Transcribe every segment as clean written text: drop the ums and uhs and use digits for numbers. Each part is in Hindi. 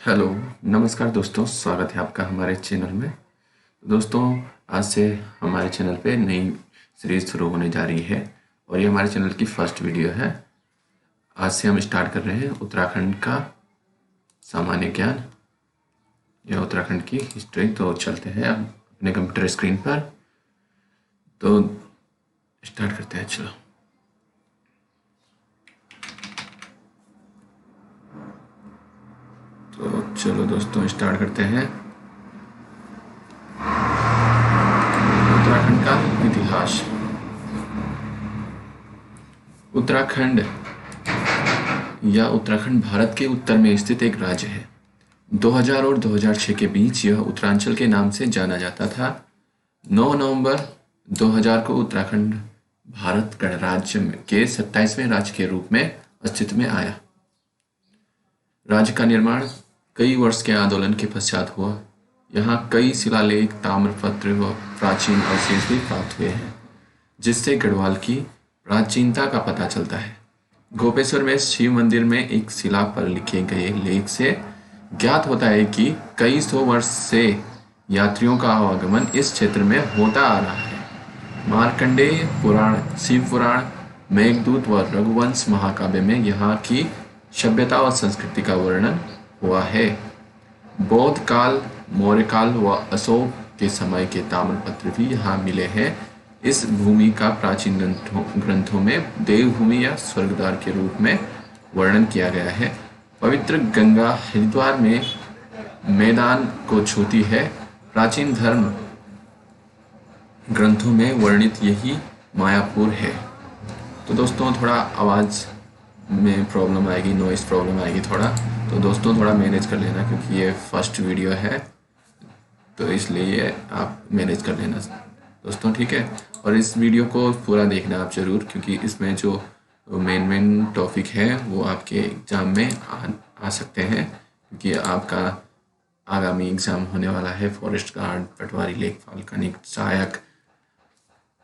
हेलो, नमस्कार दोस्तों, स्वागत है आपका हमारे चैनल में। दोस्तों, आज से हमारे चैनल पे नई सीरीज शुरू होने जा रही है और ये हमारे चैनल की फर्स्ट वीडियो है। आज से हम स्टार्ट कर रहे हैं उत्तराखंड का सामान्य ज्ञान या उत्तराखंड की हिस्ट्री। तो चलते हैं अब अपने कंप्यूटर स्क्रीन पर, तो स्टार्ट करते हैं। चलो, चलो दोस्तों स्टार्ट करते हैं। उत्तराखंड का इतिहास। उत्तराखंड या उत्तराखंड भारत के उत्तर में स्थित एक राज्य है। 2000 और 2006 के बीच यह उत्तरांचल के नाम से जाना जाता था। 9 नवंबर 2000 को उत्तराखंड भारत गणराज्य के 27वें राज्य के रूप में अस्तित्व में आया। राज्य का निर्माण कई वर्ष के आंदोलन के पश्चात हुआ। यहाँ कई शिलालेख, ताम्रपत्र व प्राचीन अवशेष भी प्राप्त हुए हैं, जिससे गढ़वाल की प्राचीनता का पता चलता है। गोपेश्वर में शिव मंदिर में एक शिला पर लिखे गए लेख से ज्ञात होता है कि कई सौ वर्ष से यात्रियों का आवागमन इस क्षेत्र में होता आ रहा है। मार्कंडेय पुराण, शिव पुराण, मेघदूत व रघुवंश महाकाव्य में यहाँ की सभ्यता और संस्कृति का वर्णन हुआ है। बौद्ध काल, मौर्य काल व अशोक के समय के ताम्रपत्र भी यहाँ मिले हैं। इस भूमि का प्राचीन ग्रंथों में देवभूमि या स्वर्गद्वार के रूप में वर्णन किया गया है। पवित्र गंगा हरिद्वार में मैदान को छूती है। प्राचीन धर्म ग्रंथों में वर्णित यही मायापुर है। तो दोस्तों, थोड़ा आवाज़ में प्रॉब्लम आएगी, नॉइस प्रॉब्लम आएगी थोड़ा, तो दोस्तों थोड़ा मैनेज कर लेना, क्योंकि ये फर्स्ट वीडियो है, तो इसलिए आप मैनेज कर लेना दोस्तों, ठीक है। और इस वीडियो को पूरा देखना आप ज़रूर, क्योंकि इसमें जो मेन टॉपिक है वो आपके एग्ज़ाम में आ सकते हैं, क्योंकि आपका आगामी एग्ज़ाम होने वाला है फॉरेस्ट गार्ड, पटवारी, लेखपाल, कनिक, सहायक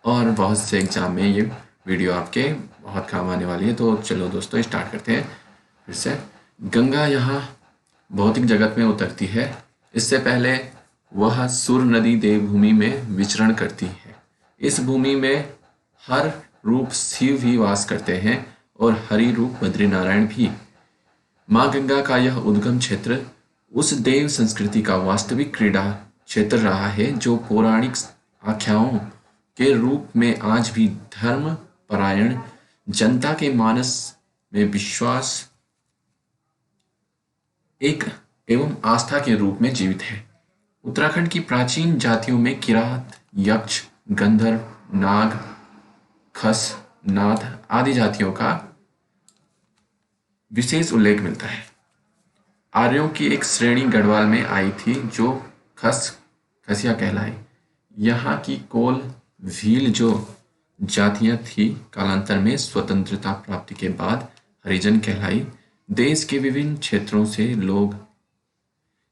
और बहुत से एग्ज़ाम में ये वीडियो आपके बहुत काम आने वाली है। तो चलो दोस्तों स्टार्ट करते हैं फिर से। गंगा यहाँ भौतिक जगत में उतरती है। इससे पहले वह सुर नदी देवभूमि में विचरण करती है। इस भूमि में हर रूप शिव भी वास करते हैं और हरि रूप बद्रीनारायण भी। माँ गंगा का यह उद्गम क्षेत्र उस देव संस्कृति का वास्तविक क्रीड़ा क्षेत्र रहा है, जो पौराणिक आख्याओं के रूप में आज भी धर्म परायण जनता के मानस में विश्वास एक एवं आस्था के रूप में जीवित है। उत्तराखंड की प्राचीन जातियों में किरात, यक्ष, गंधर्व, नाग, खस, नाथ आदि जातियों का विशेष उल्लेख मिलता है। आर्यों की एक श्रेणी गढ़वाल में आई थी जो खसिया कहलाई। यहाँ की कोल, भील जो जातियां थी, कालांतर में स्वतंत्रता प्राप्ति के बाद हरिजन कहलाई। देश के विभिन्न क्षेत्रों से लोग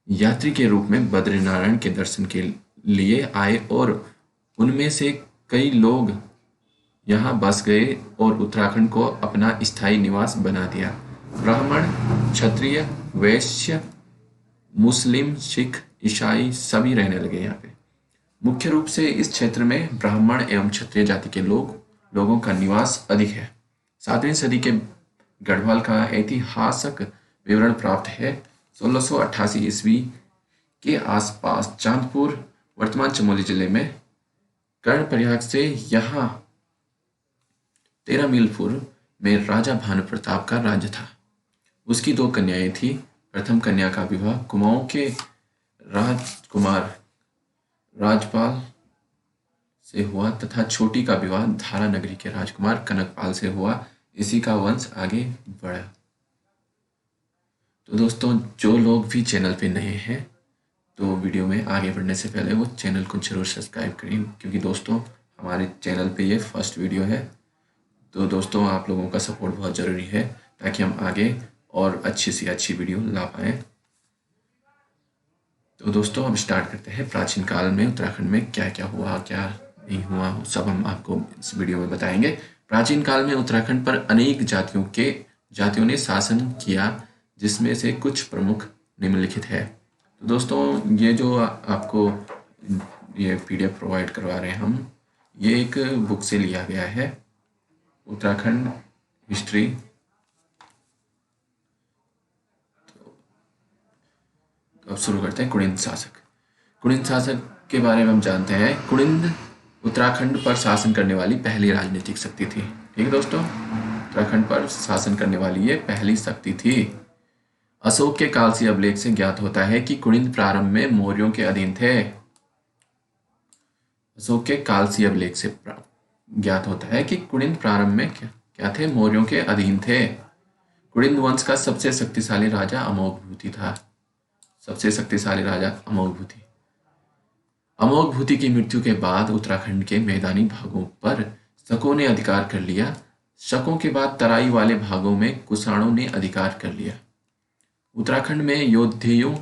यात्री के रूप में बद्रीनारायण के दर्शन के लिए आए और उनमें से कई लोग यहाँ बस गए और उत्तराखंड को अपना स्थायी निवास बना दिया। ब्राह्मण, क्षत्रिय, वैश्य, मुस्लिम, सिख, ईसाई सभी रहने लगे यहाँ पे। मुख्य रूप से इस क्षेत्र में ब्राह्मण एवं क्षत्रिय जाति के लोगों का निवास अधिक है। 7वीं सदी के गढ़वाल का ऐतिहासिक विवरण प्राप्त है। 1688 ईस्वी के आसपास चांदपुर, वर्तमान चमोली जिले में, कर्णप्रयाग से यहाँ 13 मील पूर्व में राजा भानु प्रताप का राज्य था। उसकी 2 कन्याएं थी। प्रथम कन्या का विवाह कुमाऊं के राजकुमार राजपाल से हुआ तथा छोटी का विवाह धारा नगरी के राजकुमार कनकपाल से हुआ। इसी का वंश आगे बढ़ा। तो दोस्तों, जो लोग भी चैनल पे नए हैं तो वीडियो में आगे बढ़ने से पहले वो चैनल को जरूर सब्सक्राइब करें, क्योंकि दोस्तों हमारे चैनल पे ये फर्स्ट वीडियो है। तो दोस्तों, आप लोगों का सपोर्ट बहुत ज़रूरी है ताकि हम आगे और अच्छी से अच्छी वीडियो ला पाएँ। तो दोस्तों अब स्टार्ट करते हैं। प्राचीन काल में उत्तराखंड में क्या क्या हुआ, क्या नहीं हुआ, सब हम आपको इस वीडियो में बताएंगे। प्राचीन काल में उत्तराखंड पर अनेक जातियों ने शासन किया, जिसमें से कुछ प्रमुख निम्नलिखित है। तो दोस्तों ये जो आपको ये PDF प्रोवाइड करवा रहे हैं हम, ये एक बुक से लिया गया है, उत्तराखंड हिस्ट्री। तो अब शुरू करते हैं। कुड़िंद शासक। कुड़िंद शासक के बारे में हम जानते हैं। कुड़िंद उत्तराखंड पर शासन करने वाली पहली राजनीतिक शक्ति थी। ठीक है दोस्तों, उत्तराखंड पर शासन करने वाली ये पहली शक्ति थी। अशोक के कालसी अभिलेख से ज्ञात होता है कि कुड़िंद प्रारंभ में मौर्यों के अधीन थे। अशोक के कालसी अभिलेख से ज्ञात होता है कि कुड़िंद प्रारंभ में क्या थे, मौर्यों के अधीन थे। कुड़िंद वंश का सबसे शक्तिशाली राजा अमोघभूति था। सबसे शक्तिशाली राजा अमोघभूति। अमोघभूति की मृत्यु के बाद उत्तराखंड के मैदानी भागों पर शकों ने अधिकार कर लिया। शकों के बाद तराई वाले भागों में कुषाणों ने अधिकार कर लिया। उत्तराखंड में योद्धेयों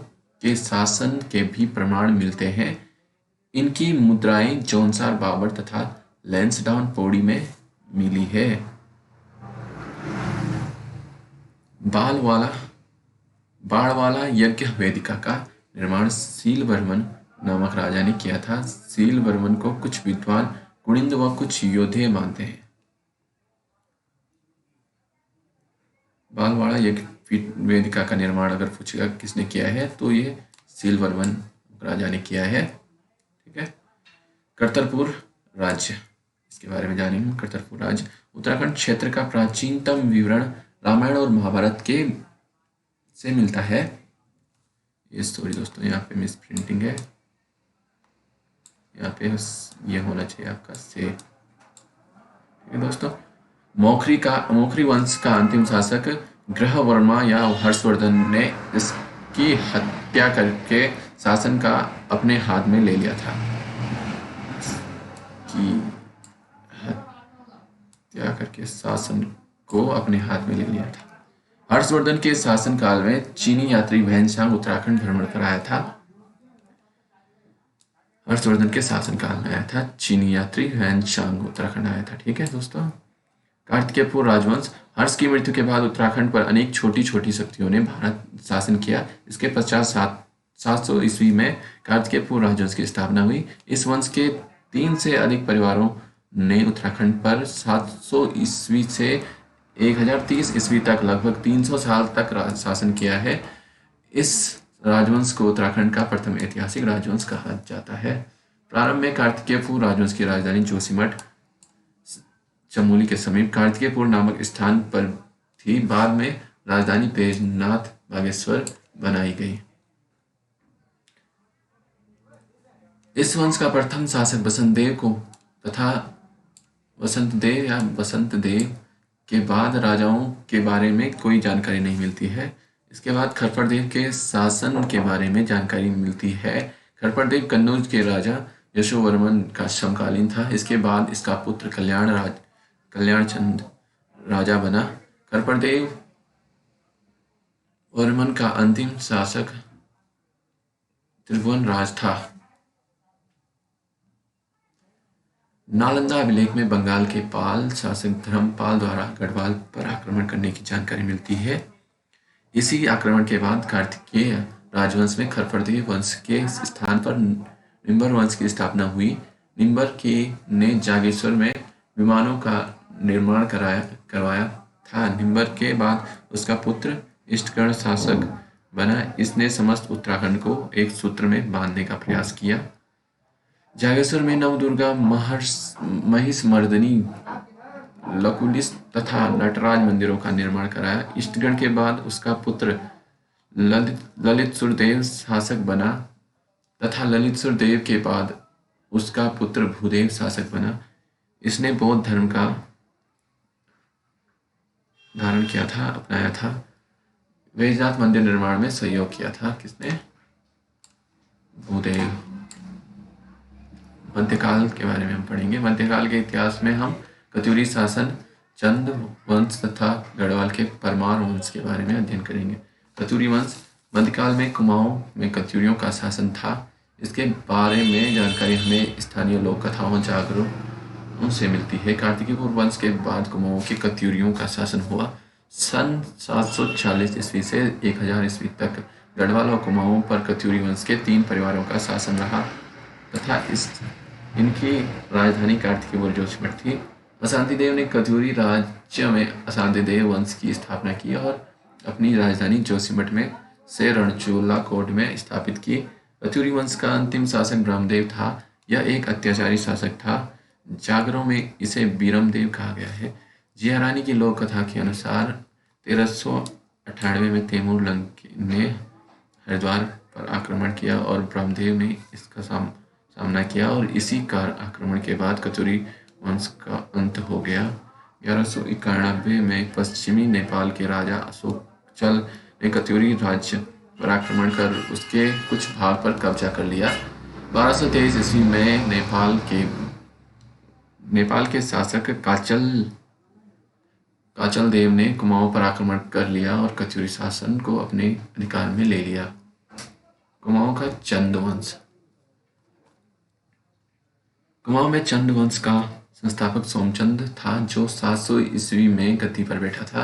के शासन के भी प्रमाण मिलते हैं। इनकी मुद्राएं जौनसार बाबर तथा लैंसडाउन पौड़ी में मिली है। बाड़वाला यज्ञ वेदिका का निर्माण सीलवर्मन नामक राजा ने किया था। सीलवर्मन को कुछ विद्वान कुड़िंद व कुछ योद्धे मानते हैं। बालवाड़ा यज्ञ वेदिका का निर्माण अगर पूछेगा किसने किया है, तो ये सीलवर्मन राजा ने किया है। ठीक है। करतरपुर राज्य, इसके बारे में जानेंगे। करतरपुर राज्य उत्तराखंड क्षेत्र का प्राचीनतम विवरण रामायण और महाभारत के से मिलता है। ये सॉरी दोस्तों, यहाँ पे मिस प्रिंटिंग है, यहाँ पे ये होना चाहिए आपका से। ठीक है दोस्तों, मौखरी वंश का अंतिम शासक ग्रहवर्मा या हर्षवर्धन ने इसकी हत्या करके शासन का अपने हाथ में ले लिया था। कि हत्या करके शासन को अपने हाथ में ले लिया था। हर्षवर्धन के शासन काल में चीनी यात्री वैनसांग उत्तराखंड भ्रमण कर आया था। हर्षवर्धन के शासन काल में आया था चीनी यात्री वैनसांग उत्तराखंड आया था। ठीक है दोस्तों। कार्तिकेयपुर राजवंश। हर्ष की मृत्यु के बाद उत्तराखंड पर अनेक छोटी छोटी शक्तियों ने भारत शासन किया। इसके पश्चात 700 ईस्वी में कार्तिकेयपुर राजवंश की स्थापना हुई। इस वंश के 3 से अधिक परिवारों ने उत्तराखंड पर 700 ईस्वी से 1030 ईस्वी तक लगभग 300 साल तक शासन किया है। इस राजवंश को उत्तराखंड का प्रथम ऐतिहासिक राजवंश कहा जाता है। प्रारंभ में कार्तिकेयपुर राजवंश की राजधानी जोशीमठ चमोली के समीप कार्तिकेयपुर नामक स्थान पर थी। बाद में राजधानी बैजनाथ बागेश्वर बनाई गई। इस वंश का प्रथम शासक बसंतदेव को तथा बसंतदेव के बाद राजाओं के बारे में कोई जानकारी नहीं मिलती है। इसके बाद खरपड़देव के शासन के बारे में जानकारी मिलती है। खरपड़देव कन्नौज के राजा यशोवर्मन का समकालीन था। इसके बाद इसका पुत्र कल्याणचंद राजा बना। खरपड़देव वर्मन का अंतिम शासक त्रिभुवन राज था। नालंदा अभिलेख में बंगाल के पाल शासक धर्मपाल द्वारा गढ़वाल पर आक्रमण करने की जानकारी मिलती है। इसी आक्रमण के बाद कार्तिकेय राजवंश में खरपड़देव वंश के स्थान पर निम्बर वंश की स्थापना हुई। निम्बर के ने जागेश्वर में विमानों का निर्माण करवाया था। निम्बर के बाद उसका पुत्र इष्टगढ़ शासक बना। इसने समस्त उत्तराखंड को एक सूत्र में बांधने का प्रयास किया। जागेश्वर में नवदुर्गा, महिषमर्दिनी, लकुलिस तथा नटराज मंदिरों का निर्माण कराया। इष्टगढ़ के बाद उसका पुत्र ललितसुरदेव शासक बना तथा ललितसुरदेव के बाद उसका पुत्र भूदेव शासक बना। इसने बौद्ध धर्म का धारण किया था, अपनाया था। बैजनाथ मंदिर निर्माण में सहयोग किया था किसने? भूदेव। मध्यकाल के बारे में हम पढ़ेंगे। मध्यकाल के इतिहास में हम कत्यूरी शासन, चंद वंश तथा गढ़वाल के परमार वंश के बारे में अध्ययन करेंगे। कत्यूरी वंश मध्यकाल में कुमाऊं में कत्यूरियों का शासन था। इसके बारे में जानकारी हमें स्थानीय लोक कथाओं जागरों से मिलती है। कार्तिकेयपुर वंश के बाद कुमाऊं के कत्यूरियों का शासन हुआ। सन 740 ईस्वी से 1000 ईस्वी तक गढ़वाल और कुमाऊं पर कत्यूरी वंश के 3 परिवारों का शासन रहा तथा इनकी राजधानी कार्तिकेय जोशीमठ थी। अशांति देव ने कत्यूरी राज्य में अशांति देव वंश की स्थापना की और अपनी राजधानी जोशीमठ में से रणचोला कोट में स्थापित की। कत्यूरी वंश का अंतिम शासक ब्रह्मदेव था। यह एक अत्याचारी शासक था। जागरों में इसे बीरमदेव कहा गया है। जिया रानी की लोक कथा के अनुसार 1398 में तैमूर लंग ने हरिद्वार पर आक्रमण किया और ब्रह्मदेव ने इसका सामना किया और इसी आक्रमण के बाद कत्यूरी वंश का अंत हो गया। 1191 में पश्चिमी नेपाल के राजा अशोकचल ने कत्यूरी राज्य पर आक्रमण कर उसके कुछ भाग पर कब्जा कर लिया। 1223 ईस्वी में नेपाल के शासक काचल देव ने कुमाऊं पर आक्रमण कर लिया और कत्यूरी शासन को अपने अधिकार में ले लिया। कुमाऊं का चंद वंश। कुमाऊं में चंद वंश का संस्थापक सोमचंद था जो 700 ईस्वी में गद्दी पर बैठा था।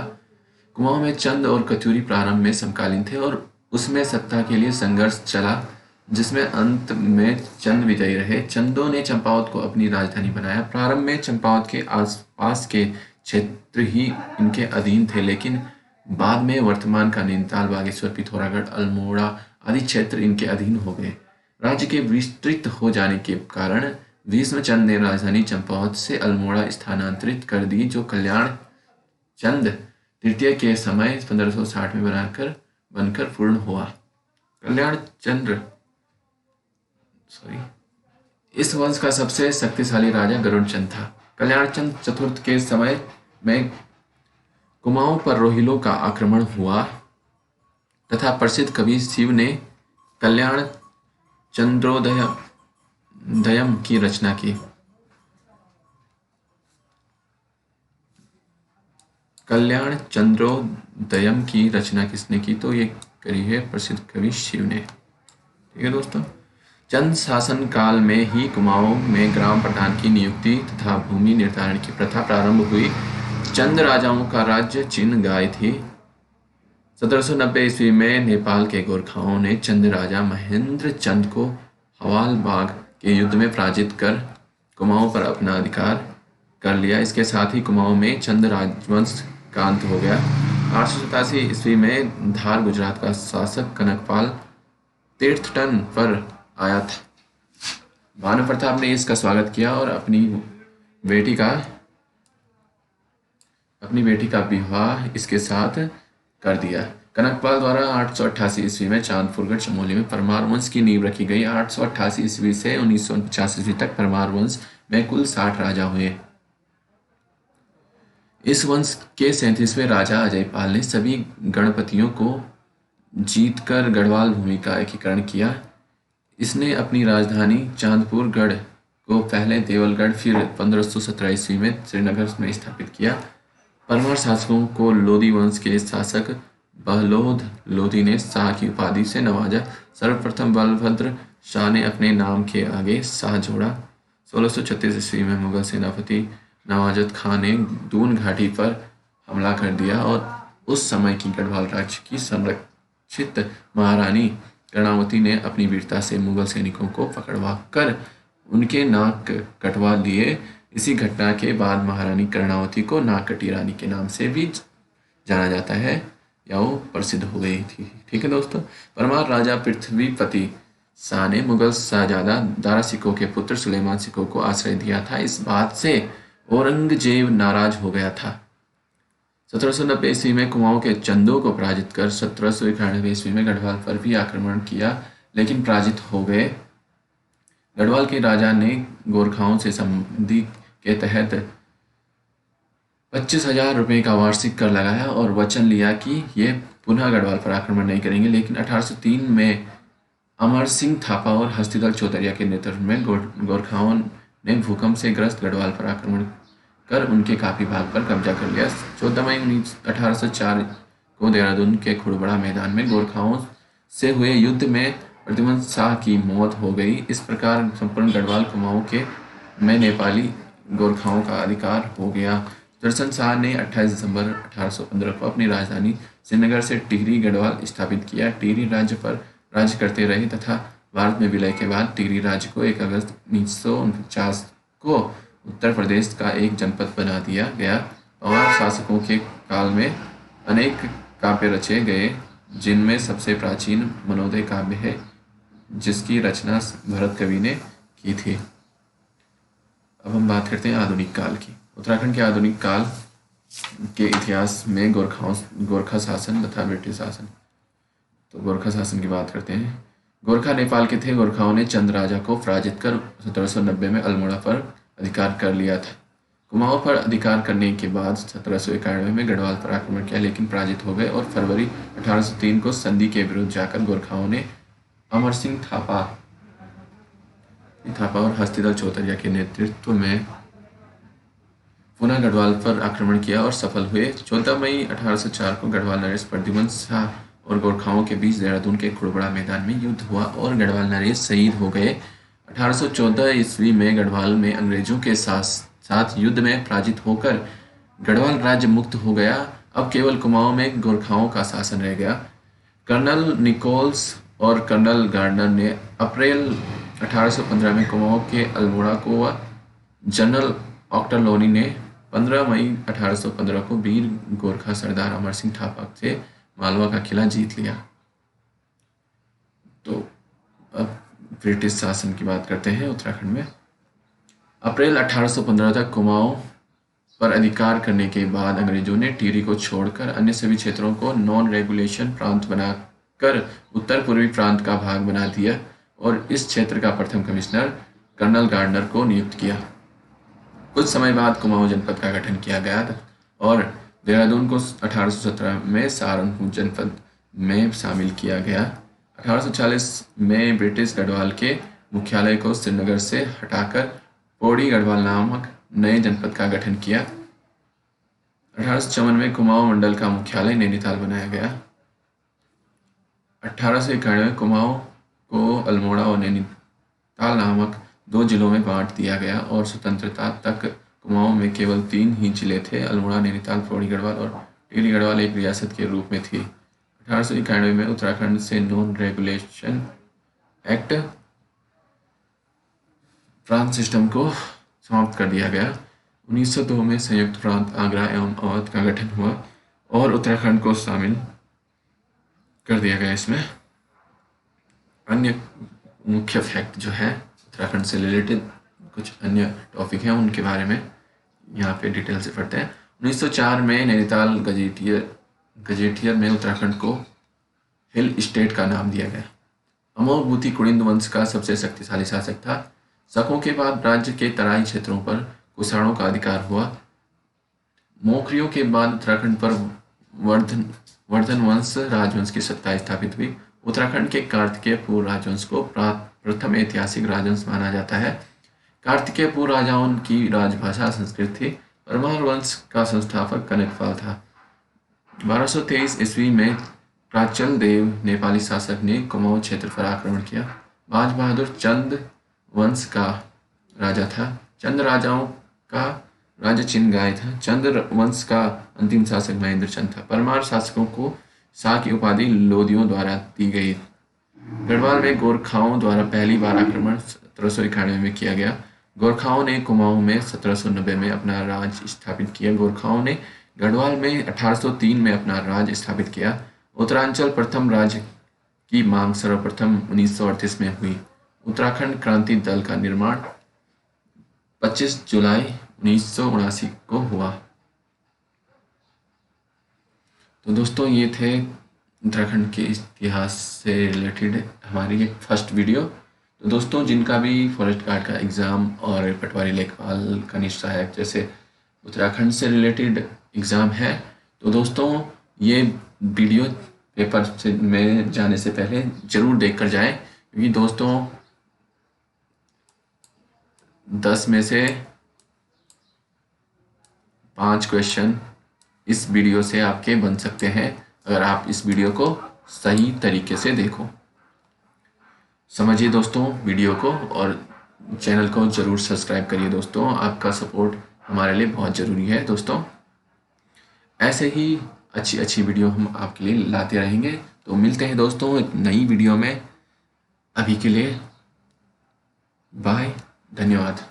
कुमाऊं में चंद और कत्यूरी प्रारंभ में समकालीन थे और उसमें सत्ता के लिए संघर्ष चला जिसमें अंत में चंद विजयी रहे। चंदों ने चंपावत को अपनी राजधानी बनाया। प्रारंभ में चंपावत के आसपास के क्षेत्र ही इनके अधीन थे, लेकिन बाद में वर्तमान का नैनीताल, बागेश्वर, पिथौरागढ़, अल्मोड़ा आदि क्षेत्र इनके अधीन हो गए। राज्य के विस्तृत हो जाने के कारण भीष्मचंद ने राजधानी चंपावत से अल्मोड़ा स्थानांतरित कर दी, जो कल्याण चंद तृतीय के समय 1560 में बनकर पूर्ण हुआ। इस वंश का सबसे शक्तिशाली राजा गरुड़चंद था। कल्याणचंद चतुर्थ के समय में कुमाऊं पर रोहिलों का आक्रमण हुआ तथा प्रसिद्ध कवि शिव ने कल्याण चंद्रोदयम की रचना की। कल्याण चंद्रोदयम की रचना किसने की? तो ये करी है प्रसिद्ध कवि शिव ने। ठीक है दोस्तों, चंद शासन काल में ही कुमाऊं में ग्राम प्रधान की नियुक्ति तथा भूमि निर्धारण की प्रथा प्रारंभ हुई। चंद राजाओं का राज्य चिन गाय थी। 1790 ईस्वी में नेपाल के गोरखाओं ने चंद राजा महेंद्र चंद को हवाल बाग के युद्ध में पराजित कर कुमाऊं पर अपना अधिकार कर लिया। इसके साथ ही कुमाऊं में चंद राजवंश का अंत हो गया। 887 ईस्वी में धार गुजरात का शासक कनकपाल तीर्थटन पर आया था। भानु प्रताप ने इसका स्वागत किया और अपनी बेटी का विवाह इसके साथ कर दिया। कनकपाल द्वारा 888 ईस्वी में चांदपुरगढ़ चमोली में परमार वंश की नींव रखी गई। 888 ईस्वी से 1950 ईस्वी तक परमार वंश में कुल 60 राजा हुए। इस वंश के 37वें राजा अजयपाल ने सभी गणपतियों को जीतकर गढ़वाल भूमि का एकीकरण किया। इसने अपनी राजधानी चांदपुरगढ़ को पहले देवलगढ़ फिर 1517 ईस्वी में श्रीनगर में स्थापित किया। परमार शासकों को लोधी वंश के शासक बहलोद लोधी ने शाह की उपाधि से नवाजा। सर्वप्रथम बलभद्र शाह ने अपने नाम के आगे शाह जोड़ा। 1636 ईस्वी में मुगल सेनापति नवाजत खां ने दून घाटी पर हमला कर दिया और उस समय की गढ़वाल राज्य की संरक्षित महारानी कर्णावती ने अपनी वीरता से मुगल सैनिकों को पकड़वा कर उनके नाक कटवा लिए। इसी घटना के बाद महारानी कर्णावती को नाककटी रानी के नाम से भी जाना जाता है या वो प्रसिद्ध हो गई थी। ठीक है दोस्तों, परमार राजा पृथ्वीपति शाह ने मुगल शहजादा दारा सिकोह के पुत्र सुलेमान सिकोह को आश्रय दिया था। इस बात से औरंगजेब नाराज हो गया था। 1790 ईस्वी में कुमाऊं के चंदों को पराजित कर 1791 ईस्वी में गढ़वाल पर भी आक्रमण किया, लेकिन पराजित हो गए। गढ़वाल के राजा ने गोरखाओं से संधि के तहत 25,000 रुपये का वार्षिक कर लगाया और वचन लिया कि ये पुनः गढ़वाल पर आक्रमण नहीं करेंगे। लेकिन 1803 में अमर सिंह थापा और हस्तिदल चौधरी के नेतृत्व में गोरखाओं ने भूकंप से ग्रस्त गढ़वाल पर आक्रमण कर उनके काफी भाग पर कब्जा कर लिया। 14 मई 1804 को देहरादून के खुड़बड़ा मैदान में गोरखाओं से हुए युद्ध में प्रद्युम्न शाह की मौत हो गई। इस प्रकार संपूर्ण गढ़वाल कुमाऊं में नेपाली गोरखाओं का अधिकार हो गया। सुदर्शन शाह ने 28 दिसंबर 1815 को अपनी राजधानी श्रीनगर से टिहरी गढ़वाल स्थापित किया। टिहरी राज्य पर राज्य करते रहे तथा भारत में विलय के बाद टिहरी राज्य को 1 अगस्त 1949 को उत्तर प्रदेश का एक जनपद बना दिया गया। पवार शासकों के काल में अनेक काव्य रचे गए, जिनमें सबसे प्राचीन मनोदय काव्य है, जिसकी रचना भरत कवि ने की थी। अब हम बात करते हैं आधुनिक काल की। उत्तराखंड के आधुनिक काल के इतिहास में गोरखा शासन तथा ब्रिटिश शासन। तो गोरखा शासन की बात करते हैं। गोरखा नेपाल के थे। गोरखाओं ने चंद राजा को पराजित कर 1790 में अल्मोड़ा पर अधिकार कर लिया था। कुमाऊं पर अधिकार करने के बाद 1791 में गढ़वाल पर आक्रमण किया, लेकिन पराजित हो गए और फरवरी 1803 को संधि के विरुद्ध जाकर गोरखाओं ने अमर सिंह थापा और हस्तिदल चौतरिया के नेतृत्व में पुनः गढ़वाल पर आक्रमण किया और सफल हुए। 14 मई 1804 को गढ़वाल नरेश प्रद्युमन शाह और गोरखाओं के बीच देहरादून के खुड़बड़ा मैदान में युद्ध हुआ और गढ़वाल नरेश शहीद हो गए। 1814 ईस्वी में गढ़वाल में अंग्रेजों के साथ युद्ध में पराजित होकर गढ़वाल राज्य मुक्त हो गया। अब केवल कुमाऊं में गोरखाओं का शासन रह गया। कर्नल निकोल्स और कर्नल गार्डनर ने अप्रैल 1815 में कुमाऊं के अल्मोड़ा को जनरल ऑक्टरलोनी ने 15 मई 1815 को वीर गोरखा सरदार अमर सिंह थापा से मालवा का किला जीत लिया। तो अब ब्रिटिश शासन की बात करते हैं उत्तराखंड में। अप्रैल 1815 तक कुमाऊं पर अधिकार करने के बाद अंग्रेजों ने टिहरी को छोड़कर अन्य सभी क्षेत्रों को नॉन रेगुलेशन प्रांत बनाकर उत्तर पूर्वी प्रांत का भाग बना दिया और इस क्षेत्र का प्रथम कमिश्नर कर्नल गार्डनर को नियुक्त किया। कुछ समय बाद कुमाऊं जनपद का गठन किया गया और देहरादून को 1817 में सहारनपुर जनपद में शामिल किया गया। 1840 में ब्रिटिश गढ़वाल के मुख्यालय को श्रीनगर से हटाकर पौड़ी गढ़वाल नामक नए जनपद का गठन किया। 1854 में कुमाऊं मंडल का मुख्यालय नैनीताल बनाया गया। 1891 में कुमाऊं को अल्मोड़ा और नैनीताल नामक 2 जिलों में बांट दिया गया और स्वतंत्रता तक कुमाऊं में केवल 3 ही जिले थे। अल्मोड़ा, नैनीताल, पौड़ी गढ़वाल और टिहरी गढ़वाल एक रियासत के रूप में थी। 1891 में उत्तराखंड से नॉन रेगुलेशन एक्ट प्रांत सिस्टम को समाप्त कर दिया गया। 1902 में संयुक्त प्रांत आगरा एवं अवध का गठन हुआ और उत्तराखंड को शामिल कर दिया गया। इसमें अन्य मुख्य फैक्ट जो है उत्तराखंड से रिलेटेड कुछ अन्य टॉपिक हैं, उनके बारे में यहाँ पे डिटेल से पढ़ते हैं। 1904 में नैनीताल गजेटियर में उत्तराखंड को हिल स्टेट का नाम दिया गया। अमोघ भूति कुड़िंद वंश का सबसे शक्तिशाली शासक था। शकों के बाद राज्य के तराई क्षेत्रों पर कुषाणों का अधिकार हुआ। मौर्यों के बाद उत्तराखंड पर वर्धन वंश राजवंश की सत्ता स्थापित हुई। उत्तराखंड के कार्तिकेय पूर्व राजवंश को प्रथम ऐतिहासिक राजवंश माना जाता है। कार्तिकेय पूर्व राजाओं की राजभाषा संस्कृत थी। परमार वंश का संस्थापक कनकपाल था। 1223 ईस्वी में प्राचल देव नेपाली शासक ने कुमाऊं क्षेत्र पर आक्रमण किया। बाज बहादुर चंद वंश का राजा था। चंद राजाओं का राजा चिनगाय था। चंद वंश का अंतिम शासक महेंद्र चंद था। परमार शासकों को शाह की उपाधि लोदियों द्वारा दी गई। गढ़वाल में गोरखाओं द्वारा पहली बार आक्रमण 1791 में किया गया। गोरखाओं ने कुमाऊं में 1790 में अपना राज स्थापित किया। गोरखाओं ने गढ़वाल में 1803 में अपना राज स्थापित किया। उत्तरांचल प्रथम राज्य की मांग सर्वप्रथम 1938 में हुई। उत्तराखंड क्रांति दल का निर्माण 25 जुलाई 1979 को हुआ। तो दोस्तों, ये थे उत्तराखंड के इतिहास से रिलेटेड हमारी एक फर्स्ट वीडियो। तो दोस्तों, जिनका भी फॉरेस्ट गार्ड का एग्ज़ाम और पटवारी लेखपाल कनिष्ठ सहायक जैसे उत्तराखंड से रिलेटेड एग्ज़ाम है, तो दोस्तों ये वीडियो पेपर से में जाने से पहले ज़रूर देख कर जाएं, क्योंकि दोस्तों 10 में से 5 क्वेश्चन इस वीडियो से आपके बन सकते हैं अगर आप इस वीडियो को सही तरीके से देखो। समझिए दोस्तों वीडियो को, और चैनल को ज़रूर सब्सक्राइब करिए दोस्तों। आपका सपोर्ट हमारे लिए बहुत ज़रूरी है दोस्तों। ऐसे ही अच्छी अच्छी वीडियो हम आपके लिए लाते रहेंगे। तो मिलते हैं दोस्तों एक नई वीडियो में। अभी के लिए बाय, धन्यवाद।